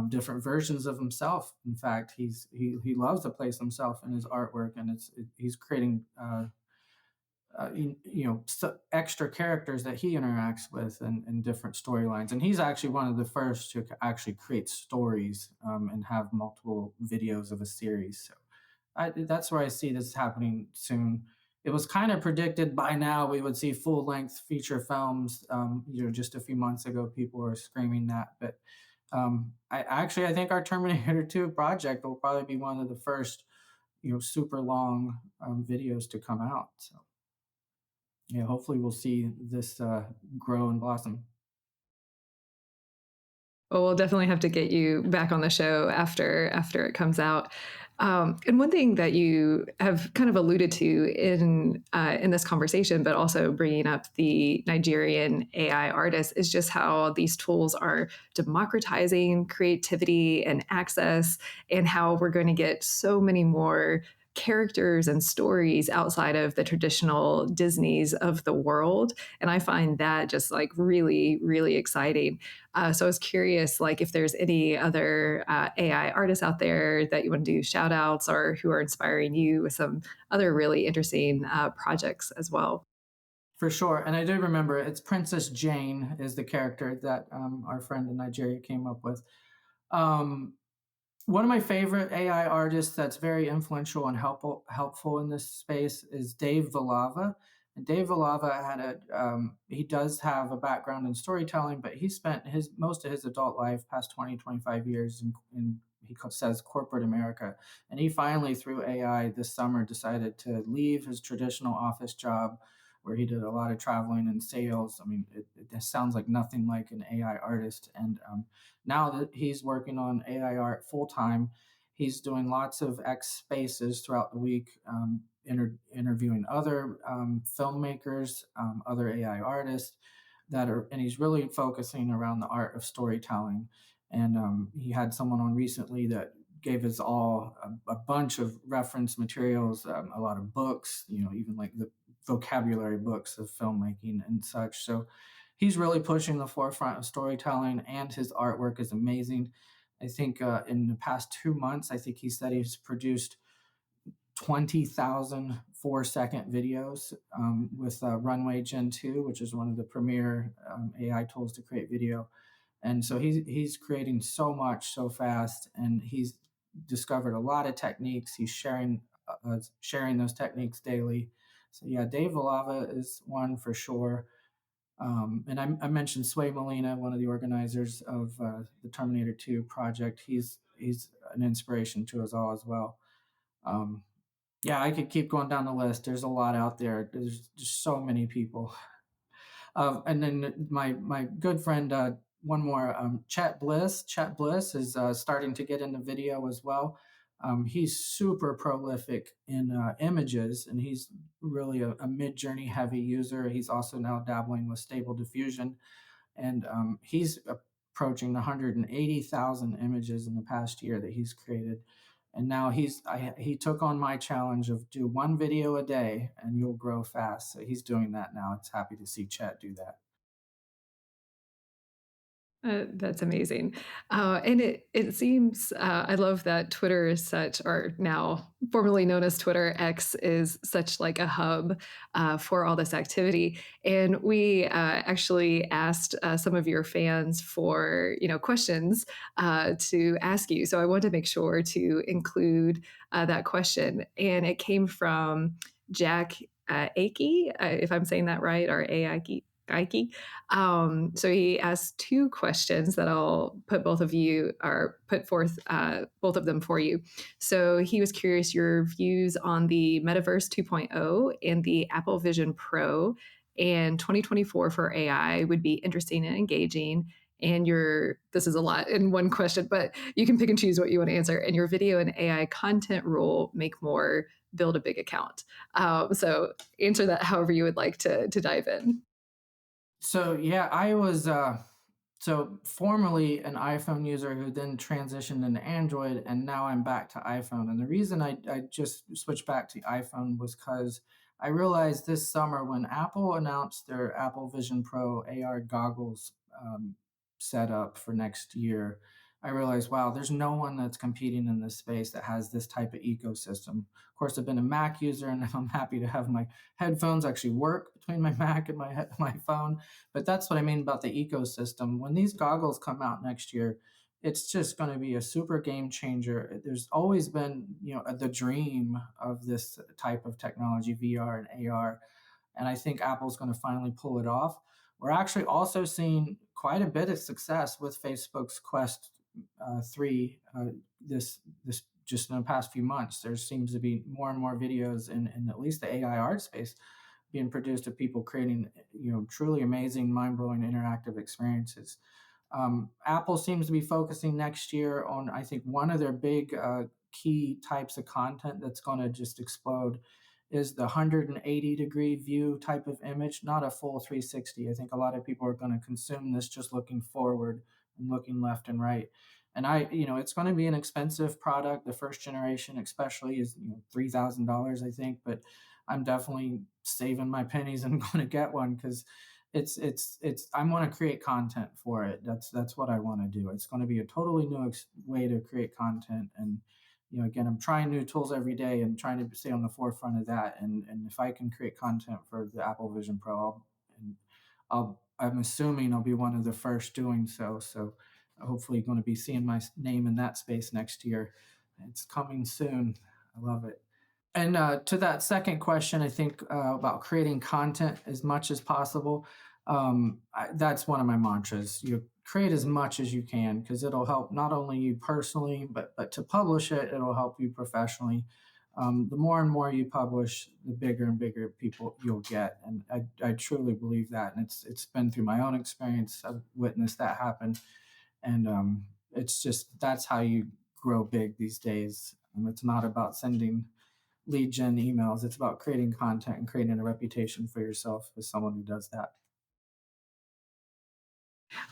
different versions of himself. In fact, he loves to place himself in his artwork, and he's creating extra characters that he interacts with and different storylines. And he's actually one of the first to actually create stories and have multiple videos of a series. So that's where I see this happening soon. It was kind of predicted by now we would see full length feature films. Just a few months ago, people were screaming that, but I think our Terminator 2 project will probably be one of the first, super long videos to come out. So yeah, hopefully we'll see this grow and blossom. Well, we'll definitely have to get you back on the show after it comes out. And one thing that you have kind of alluded to in this conversation, but also bringing up the Nigerian AI artists, is just how these tools are democratizing creativity and access, and how we're going to get so many more characters and stories outside of the traditional Disneys of the world. And I find that just like really, really exciting. So I was curious, like, if there's any other AI artists out there that you want to do shout outs, or who are inspiring you with some other really interesting projects as well. For sure. And I do remember it's Princess Jane is the character that our friend in Nigeria came up with. Um, One of my favorite AI artists that's very influential and helpful in this space is Dave Villava. And Dave Villava he does have a background in storytelling, but he spent his most of his adult life, past 20, 25 years in says corporate America. And he finally, through AI this summer, decided to leave his traditional office job where he did a lot of traveling and sales. I mean, it sounds like nothing like an AI artist. And now that he's working on AIArt full time, he's doing lots of X spaces throughout the week, interviewing other filmmakers, other AI artists and he's really focusing around the art of storytelling. And he had someone on recently that gave us all a bunch of reference materials, a lot of books, even like the vocabulary books of filmmaking and such. So he's really pushing the forefront of storytelling, and his artwork is amazing. I think in the past 2 months, I think he said he's produced 20,000 4-second videos with Runway Gen 2, which is one of the premier AI tools to create video. And so he's creating so much so fast, and he's discovered a lot of techniques. He's sharing those techniques daily. So yeah, Dave Villava is one for sure. And I mentioned Sway Molina, one of the organizers of the Terminator 2 project. He's an inspiration to us all as well. Um, yeah, I could keep going down the list. There's a lot out there. There's just so many people. And then my good friend, one more, Chet Bliss. Chet Bliss is starting to get into video as well. He's super prolific in images, and he's really a MidJourney heavy user. He's also now dabbling with Stable Diffusion, and he's approaching 180,000 images in the past year that he's created. And now he took on my challenge of do one video a day and you'll grow fast. So he's doing that now. It's happy to see Chet do that. That's amazing. And it seems, I love that Twitter is such, or now formerly known as Twitter, X is such like a hub for all this activity. And we actually asked some of your fans for, questions to ask you. So I wanted to make sure to include that question. And it came from Jack Akey, if I'm saying that right, or Aiki. So he asked two questions that I'll put both of you, or put forth both of them for you. So he was curious your views on the Metaverse 2.0 and the Apple Vision Pro, and 2024 for AI would be interesting and engaging. And this is a lot in one question, but you can pick and choose what you want to answer. And your video and AI content rule, make more, build a big account. So answer that however you would like to dive in. So yeah, I was so formerly an iPhone user who then transitioned into Android, and now I'm back to iPhone. And the reason I just switched back to iPhone was because I realized this summer when Apple announced their Apple Vision Pro AR goggles setup for next year, I realized, wow, there's no one that's competing in this space that has this type of ecosystem. Of course, I've been a Mac user, and I'm happy to have my headphones actually work between my Mac and my phone. But that's what I mean about the ecosystem. When these goggles come out next year, it's just going to be a super game changer. There's always been, the dream of this type of technology, VR and AR, and I think Apple's going to finally pull it off. We're actually also seeing quite a bit of success with Facebook's Quest 3 this just in the past few months. There seems to be more and more videos in at least the AI art space being produced of people creating truly amazing, mind-blowing interactive experiences. Apple seems to be focusing next year on, I think, one of their big key types of content that's going to just explode is the 180-degree view type of image, not a full 360. I think a lot of people are going to consume this just looking forward and looking left and right. And it's going to be an expensive product. The first generation, especially, is $3,000, I think. But I'm definitely saving my pennies and going to get one because I want to create content for it. That's what I want to do. It's going to be a totally new way to create content. And again, I'm trying new tools every day and trying to stay on the forefront of that. And if I can create content for the Apple Vision Pro, I'm assuming I'll be one of the first doing so. So hopefully going to be seeing my name in that space next year. It's coming soon. I love it. And to that second question, I think about creating content as much as possible. That's one of my mantras. You create as much as you can because it'll help not only you personally, but to publish it, it'll help you professionally. The more and more you publish, the bigger and bigger people you'll get, and I truly believe that. And it's been through my own experience. I've witnessed that happen, and it's just that's how you grow big these days. It's not about sending lead gen emails. It's about creating content and creating a reputation for yourself as someone who does that.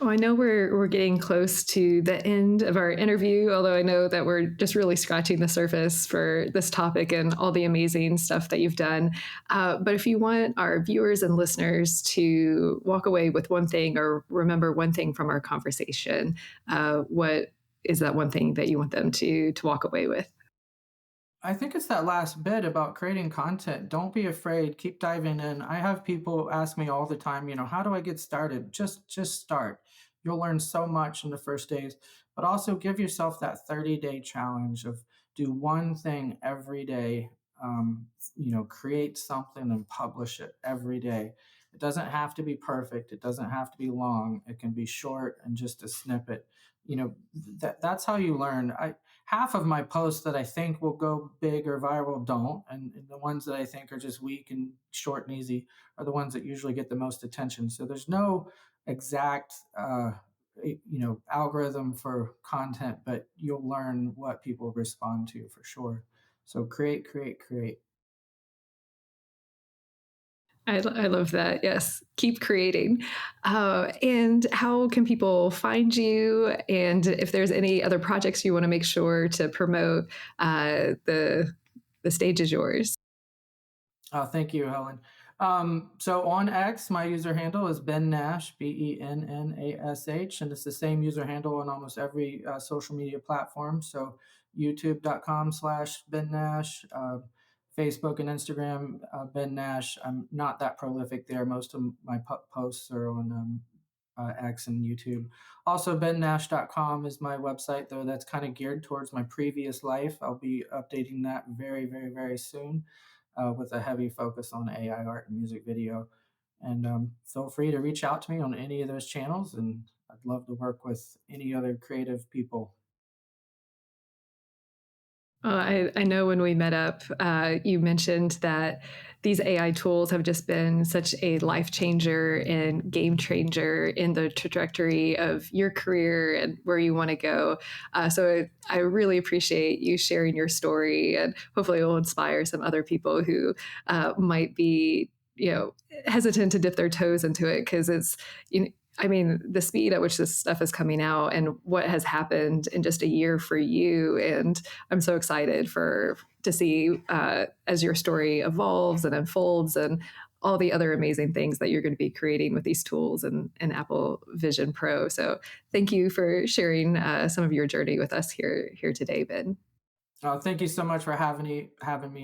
Oh, I know we're getting close to the end of our interview, although I know that we're just really scratching the surface for this topic and all the amazing stuff that you've done. But if you want our viewers and listeners to walk away with one thing or remember one thing from our conversation, what is that one thing that you want them to walk away with? I think it's that last bit about creating content. Don't be afraid. Keep diving in. I have people ask me all the time, how do I get started? Just start. You'll learn so much in the first days, but also give yourself that 30-day challenge of do one thing every day. Create something and publish it every day. It doesn't have to be perfect. It doesn't have to be long. It can be short and just a snippet. That's how you learn. I Half of my posts that I think will go big or viral don't, and the ones that I think are just weak and short and easy are the ones that usually get the most attention. So there's no exact, algorithm for content, but you'll learn what people respond to for sure. So create, create, create. I love that. Yes, keep creating. And how can people find you? And if there's any other projects you want to make sure to promote, the stage is yours. Thank you, Helen. So on X, my user handle is Ben Nash, BenNash, and it's the same user handle on almost every social media platform. So youtube.com/Ben Nash, Facebook and Instagram, Ben Nash. I'm not that prolific there. Most of my posts are on X and YouTube. Also, bennash.com is my website, though that's kind of geared towards my previous life. I'll be updating that very, very, very soon with a heavy focus on AI art and music video. And feel free to reach out to me on any of those channels, and I'd love to work with any other creative people. I know when we met up, you mentioned that these AI tools have just been such a life changer and game changer in the trajectory of your career and where you want to go. So I really appreciate you sharing your story, and hopefully it will inspire some other people who might be, hesitant to dip their toes into it, because it's, I mean, the speed at which this stuff is coming out and what has happened in just a year for you. And I'm so excited to see as your story evolves and unfolds, and all the other amazing things that you're going to be creating with these tools and Apple Vision Pro. So thank you for sharing some of your journey with us here today, Ben. Thank you so much for having me.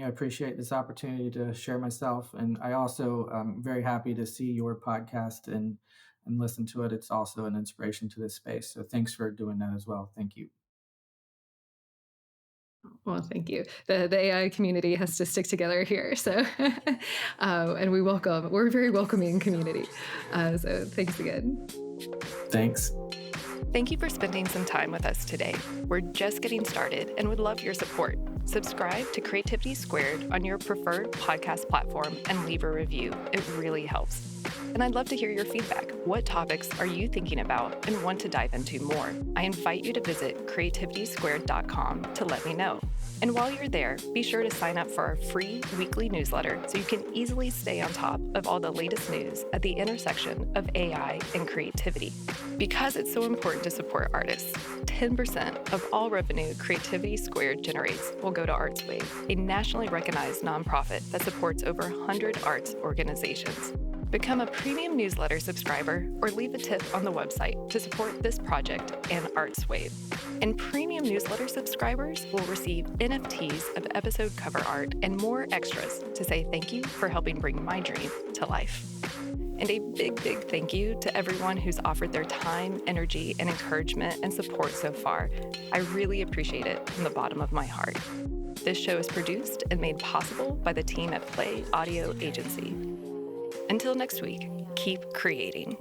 I appreciate this opportunity to share myself, and I also very happy to see your podcast and listen to it. It's also an inspiration to this space. So thanks for doing that as well. Thank you. Well, thank you. The AI community has to stick together here. So, and we're a very welcoming community. So thanks again. Thanks. Thank you for spending some time with us today. We're just getting started and would love your support. Subscribe to Creativity Squared on your preferred podcast platform and leave a review. It really helps. And I'd love to hear your feedback. What topics are you thinking about and want to dive into more? I invite you to visit creativitysquared.com to let me know. And while you're there, be sure to sign up for our free weekly newsletter so you can easily stay on top of all the latest news at the intersection of AI and creativity. Because it's so important to support artists, 10% of all revenue Creativity Squared generates will go to ArtsWave, a nationally recognized nonprofit that supports over 100 arts organizations. Become a premium newsletter subscriber or leave a tip on the website to support this project and ArtsWave. And premium newsletter subscribers will receive NFTs of episode cover art and more extras to say thank you for helping bring my dream to life. And a big, big thank you to everyone who's offered their time, energy, and encouragement and support so far. I really appreciate it from the bottom of my heart. This show is produced and made possible by the team at Play Audio Agency. Until next week, keep creating.